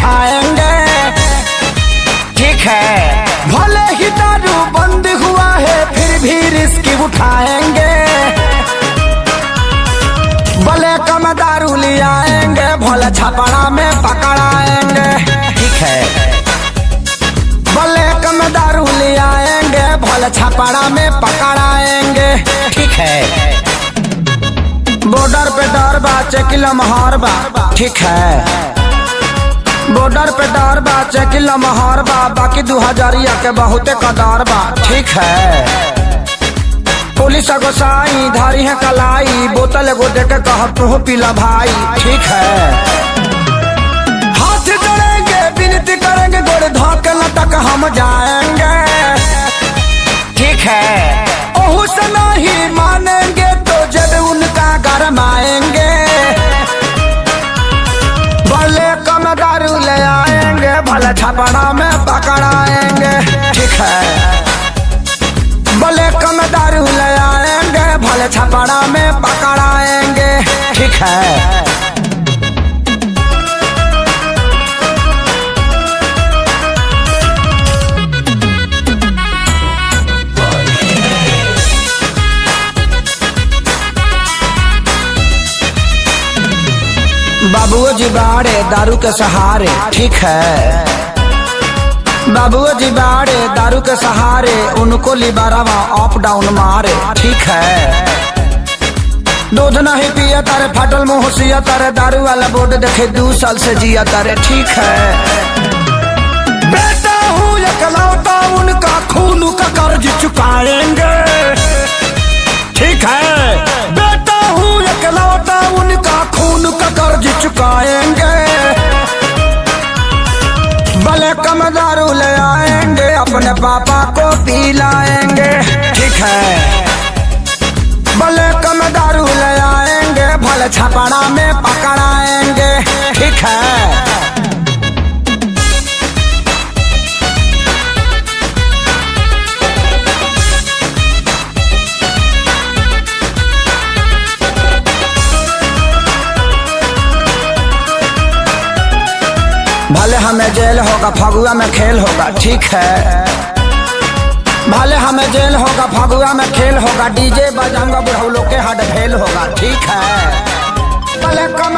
उठाएंगे, ठीक है। भले ही दारू बंद हुआ है फिर भी रिस्क उठाएंगे, भले कम दारू ले आएंगे, भले छपड़ा में पकड़ाएंगे, ठीक है। भले कम दारू ले आएंगे, भले छपड़ा में पकड़ाएंगे, ठीक है। बॉर्डर पे डर बा चेकिल महर बा, ठीक है। बॉर्डर पे डर बा चेकिल महर बा, बाकी 2000 के बहुते कदर बा, ठीक है। पुलिस गोसाई धारी है कलाई, बोतल एगो देके कह तू पीला भाई, ठीक है। हाथ जोड़ेंगे विनती करेंगे, गोड़ धोके लटक हम जाएंगे, ठीक है। ओहू से नहीं मानेंगे तो जब उनका गरमाएंगे, भले कम दारू ले आएंगे, भले छपड़ा में पकड़ाएंगे, ठीक है। भले कम दारू ले आएंगे, भले छपड़ा में पकड़ाएंगे, ठीक है। बाबुओ जी बाड़े दारू के सहारे, ठीक है। बाबुओ जी बाड़े दारू के सहारे, उनको लिबारावा अप डाउन मारे, ठीक है। दूध नहीं पिया तारे फाटल मुंह सिया तारे, दारू वाला बोर्ड देखे 2 साल से जिया तारे, ठीक है। बेटा हूँ एकलौता उनका खून का कर्ज चुकाएंगे, ठीक है। बेटा हूँ एकलौता उनका खून का कर्ज चुकाएंगे, भले कम दारू ले आएंगे, अपने पापा को पिलाएंगे, ठीक है। भले कम दारू ले आएंगे, भले छपड़ा में पकड़ाएंगे, ठीक है। भले हमें जेल होगा फगुआ में खेल होगा, ठीक है। भले हमें जेल होगा फगुआ में खेल होगा, डीजे बजाऊंगा बुढ़ऊ लोग के हड फेल होगा, ठीक है। भले कम